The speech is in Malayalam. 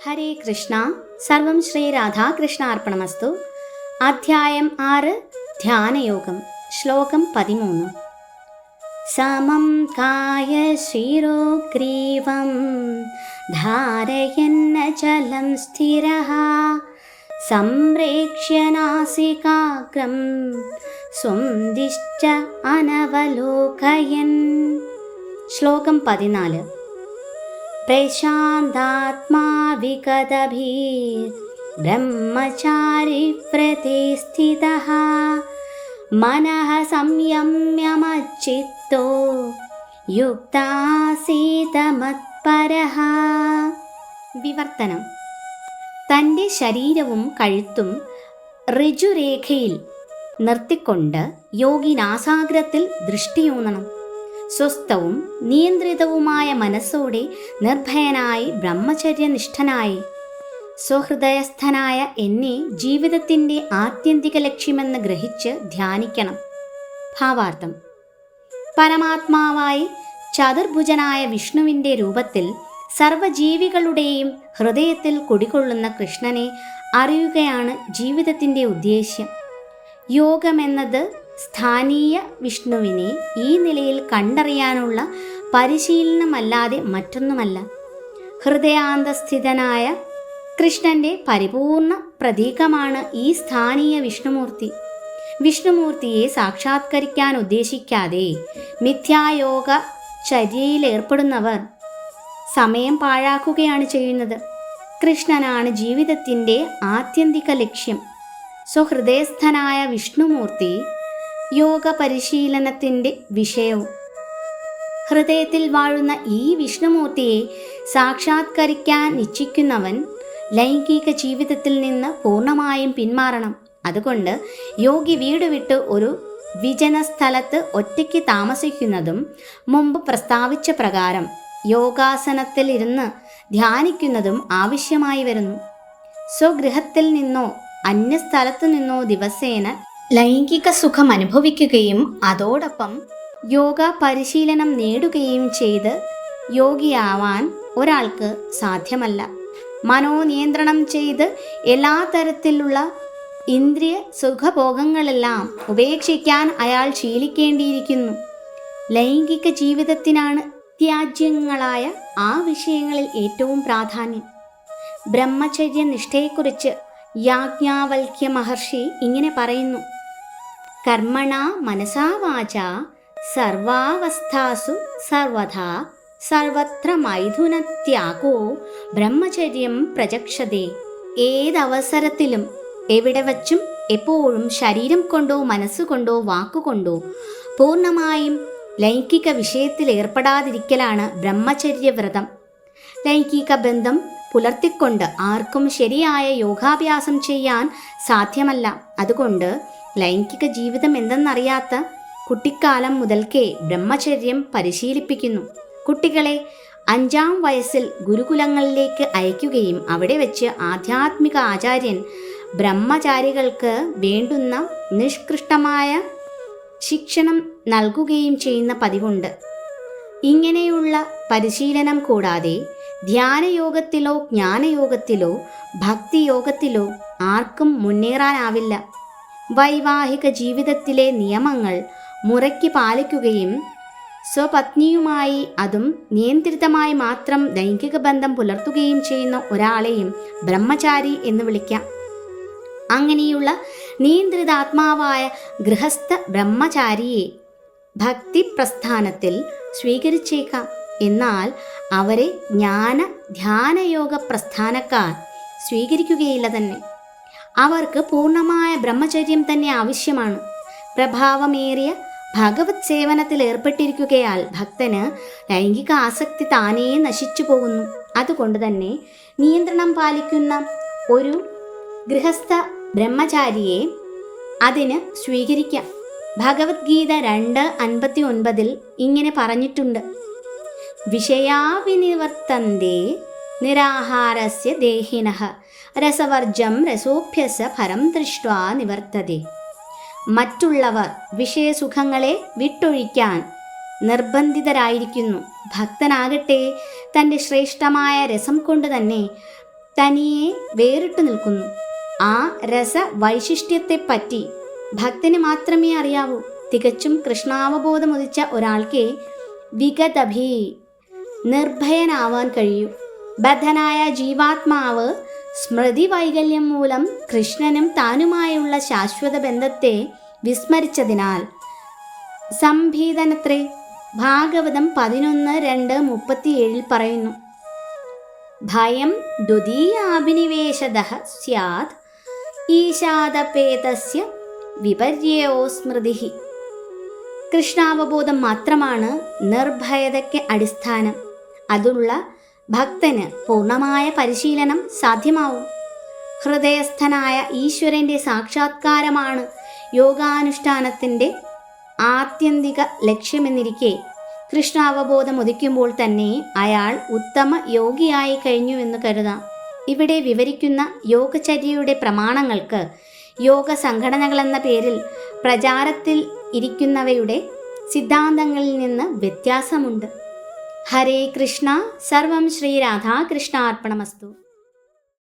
ഹരേ കൃഷ്ണ. സർവം ശ്രീ രാധാകൃഷ്ണാർപ്പണമസ്തു. അധ്യായം 6 ധ്യാനയോഗം. ശ്ലോകം 13. സമം കായ ശിരോഗ്രീവം ധാരയന്നചലം സ്ഥിരഃ സംപ്രേക്ഷ്യ നാസികാഗ്രം സ്വം ദിശ്ച അനവലോകയൻ. ശ്ലോകം 14. പ്രശാന്താത്മാ വിഗതഭീർ ബ്രഹ്മചാരി വ്രതേ സ്ഥിതഃ മനഃ സംയമ്യ മच्चित्तो യുക്താസീത മത്പരഃ. വിവർത്തനം. തൻ്റെ ശരീരവും കഴുത്തും ഋജുരേഖയിൽ നിർത്തിക്കൊണ്ട് യോഗി നാസാഗ്രത്തിൽ ദൃഷ്ടിയൂന്നണം. സ്വസ്ഥവും നിയന്ത്രിതവുമായ മനസ്സോടെ നിർഭയനായി ബ്രഹ്മചര്യനിഷ്ഠനായി സ്വഹൃദയസ്ഥനായ എന്നെ ജീവിതത്തിൻ്റെ ആത്യന്തിക ലക്ഷ്യമെന്ന് ഗ്രഹിച്ച് ധ്യാനിക്കണം. ഭാവാർത്ഥം. പരമാത്മാവായി ചതുർഭുജനായ വിഷ്ണുവിൻ്റെ രൂപത്തിൽ സർവജീവികളുടെയും ഹൃദയത്തിൽ കുടികൊള്ളുന്ന കൃഷ്ണനെ അറിയുകയാണ് ജീവിതത്തിൻ്റെ ഉദ്ദേശ്യം. യോഗമെന്നത് സ്ഥാനീയ വിഷ്ണുവിനെ ഈ നിലയിൽ കണ്ടറിയാനുള്ള പരിശീലനമല്ലാതെ മറ്റൊന്നുമല്ല. ഹൃദയാന്തസ്ഥിതനായ കൃഷ്ണൻ്റെ പരിപൂർണ പ്രതീകമാണ് ഈ സ്ഥാനീയ വിഷ്ണുമൂർത്തി. വിഷ്ണുമൂർത്തിയെ സാക്ഷാത്കരിക്കാൻ ഉദ്ദേശിക്കാതെ മിഥ്യായോഗ ചര്യയിലേർപ്പെടുന്നവർ സമയം പാഴാക്കുകയാണ് ചെയ്യുന്നത്. കൃഷ്ണനാണ് ജീവിതത്തിൻ്റെ ആത്യന്തിക ലക്ഷ്യം. സ്വഹൃദയസ്ഥനായ വിഷ്ണുമൂർത്തി യോഗ പരിശീലനത്തിൻ്റെ വിഷയവും. ഹൃദയത്തിൽ വാഴുന്ന ഈ വിഷ്ണുമൂർത്തിയെ സാക്ഷാത്കരിക്കാൻ ഇച്ഛിക്കുന്നവൻ ലൈംഗിക ജീവിതത്തിൽ നിന്ന് പൂർണ്ണമായും പിന്മാറണം. അതുകൊണ്ട് യോഗി വീട് വിട്ട് ഒരു വിജന സ്ഥലത്ത് ഒറ്റയ്ക്ക് താമസിക്കുന്നതും മുമ്പ് പ്രസ്താവിച്ച പ്രകാരം യോഗാസനത്തിൽ ഇരുന്ന് ധ്യാനിക്കുന്നതും ആവശ്യമായി വരുന്നു. സ്വഗൃഹത്തിൽ നിന്നോ അന്യസ്ഥലത്തു നിന്നോ ദിവസേന ലൈംഗിക സുഖം അനുഭവിക്കുകയും അതോടൊപ്പം യോഗ പരിശീലനം നേടുകയും ചെയ്ത് യോഗിയാവാൻ ഒരാൾക്ക് സാധ്യമല്ല. മനോനിയന്ത്രണം ചെയ്ത് എല്ലാ തരത്തിലുള്ള ഇന്ദ്രിയ സുഖഭോഗങ്ങളെല്ലാം ഉപേക്ഷിക്കാൻ അയാൾ ശീലിക്കേണ്ടിയിരിക്കുന്നു. ലൈംഗിക ജീവിതത്തിനാണ് ത്യാജ്യങ്ങളായ ആ വിഷയങ്ങളിൽ ഏറ്റവും പ്രാധാന്യം. ബ്രഹ്മചര്യ നിഷ്ഠയെക്കുറിച്ച് യാജ്ഞാവൽക്യ മഹർഷി ഇങ്ങനെ പറയുന്നു: കർമ്മണ മനസാ വാചാ സർവാവസ്ഥാസു സർവഥാ സർവത്ര മൈഥുനത്യാഗോ ബ്രഹ്മചര്യം പ്രചക്ഷതേ. ഏതവസരത്തിലും എവിടെ വച്ചും എപ്പോഴും ശരീരം കൊണ്ടോ മനസ്സുകൊണ്ടോ വാക്കുകൊണ്ടോ പൂർണ്ണമായും ലൈംഗിക വിഷയത്തിൽ ഏർപ്പെടാതിരിക്കലാണ് ബ്രഹ്മചര്യവ്രതം. ലൈംഗിക ബന്ധം പുലർത്തിക്കൊണ്ട് ആർക്കും ശരിയായ യോഗാഭ്യാസം ചെയ്യാൻ സാധ്യമല്ല. അതുകൊണ്ട് ലൈംഗിക ജീവിതം എന്തെന്നറിയാത്ത കുട്ടിക്കാലം മുതൽക്കേ ബ്രഹ്മചര്യം പരിശീലിപ്പിക്കുന്നു. കുട്ടികളെ 5-ാം വയസ്സിൽ ഗുരുകുലങ്ങളിലേക്ക് അയക്കുകയും അവിടെ വെച്ച് ആധ്യാത്മിക ആചാര്യൻ ബ്രഹ്മചാരികൾക്ക് വേണ്ടുന്ന നിഷ്കൃഷ്ടമായ ശിക്ഷണം നൽകുകയും ചെയ്യുന്ന പതിവുണ്ട്. ഇങ്ങനെയുള്ള പരിശീലനം കൂടാതെ ധ്യാനയോഗത്തിലോ ജ്ഞാനയോഗത്തിലോ ഭക്തിയോഗത്തിലോ ആർക്കും മുന്നേറാനാവില്ല. വൈവാഹിക ജീവിതത്തിലെ നിയമങ്ങൾ മുറയ്ക്ക് പാലിക്കുകയും സ്വപത്നിയുമായി അതും നിയന്ത്രിതമായി മാത്രം ലൈംഗിക ബന്ധം പുലർത്തുകയും ചെയ്യുന്ന ഒരാളെയും ബ്രഹ്മചാരി എന്ന് വിളിക്കാം. അങ്ങനെയുള്ള നിയന്ത്രിതാത്മാവായ ഗൃഹസ്ഥ ബ്രഹ്മചാരിയെ ഭക്തി പ്രസ്ഥാനത്തിൽ സ്വീകരിച്ചേക്കാം. എന്നാൽ അവരെ ജ്ഞാന ധ്യാനയോഗ പ്രസ്ഥാനക്കാർ സ്വീകരിക്കുകയില്ല തന്നെ. അവർക്ക് പൂർണ്ണമായ ബ്രഹ്മചര്യം തന്നെ ആവശ്യമാണ്. പ്രഭാവമേറിയ ഭഗവത് സേവനത്തിൽ ഏർപ്പെട്ടിരിക്കുകയാൽ ഭക്തന് ലൈംഗിക ആസക്തി താനേ നശിച്ചു പോകുന്നു. അതുകൊണ്ട് തന്നെ നിയന്ത്രണം പാലിക്കുന്ന ഒരു ഗൃഹസ്ഥ ബ്രഹ്മചാരിയെ അതിന് സ്വീകരിക്കാം. ഭഗവത്ഗീത 2:59 ഇങ്ങനെ പറഞ്ഞിട്ടുണ്ട്: വിഷയാ വിനിവർത്തന്തേ നിരാഹാരസ്യ ദേഹിനഃ രസവർജം രസോഭ്യസ ഫലം ദൃഷ്ട്വാ നിവർത്തതേ. മറ്റുള്ളവർ വിഷയസുഖങ്ങളെ വിട്ടൊഴിക്കാൻ നിർബന്ധിതരായിരിക്കുന്നു. ഭക്തനാകട്ടെ തൻ്റെ ശ്രേഷ്ഠമായ രസം കൊണ്ട് തന്നെ തനിയെ വേറിട്ടു നിൽക്കുന്നു. ആ രസ വൈശിഷ്ട്യത്തെപ്പറ്റി ഭക്തന് മാത്രമേ അറിയാവൂ. തികച്ചും കൃഷ്ണാവബോധമുദിച്ച ഒരാൾക്ക് വിഗതഭി നിർഭയനാവാൻ കഴിയൂ. ബദ്ധനായ ജീവാത്മാവ് സ്മൃതി വൈകല്യം മൂലം കൃഷ്ണനും താനുമായുള്ള ശാശ്വത ബന്ധത്തെ വിസ്മരിച്ചതിനാൽ സംഭീതനത്രേ. ഭാഗവതം 11:2-37 പറയുന്നു: ഭയം ദ്വിതീയാഭിനിവേശതഃ സ്യാത് ഈശാദപേതസ്യ വിപര്യോ സ്മൃതിഃ. കൃഷ്ണാവബോധം മാത്രമാണ് നിർഭയതയ്ക്ക് അടിസ്ഥാനം. അതുള്ള ഭക്തന് പൂർണ്ണമായ പരിശീലനം സാധ്യമാവും. ഹൃദയസ്ഥനായ ഈശ്വരൻ്റെ സാക്ഷാത്കാരമാണ് യോഗാനുഷ്ഠാനത്തിൻ്റെ ആത്യന്തിക ലക്ഷ്യമെന്നിരിക്കെ കൃഷ്ണാവബോധം ഉദിക്കുമ്പോൾ തന്നെ അയാൾ ഉത്തമ യോഗിയായി കഴിഞ്ഞുവെന്ന് കരുതാം. ഇവിടെ വിവരിക്കുന്ന യോഗചര്യയുടെ പ്രമാണങ്ങൾക്ക് യോഗ സംഘടനകളെന്ന പേരിൽ പ്രചാരത്തിൽ ഇരിക്കുന്നവയുടെ സിദ്ധാന്തങ്ങളിൽ നിന്ന് വ്യത്യാസമുണ്ട്. ഹരേ കൃഷ്ണ. സർവം ശ്രീ രാധാകൃഷ്ണാർപ്പണമസ്തു.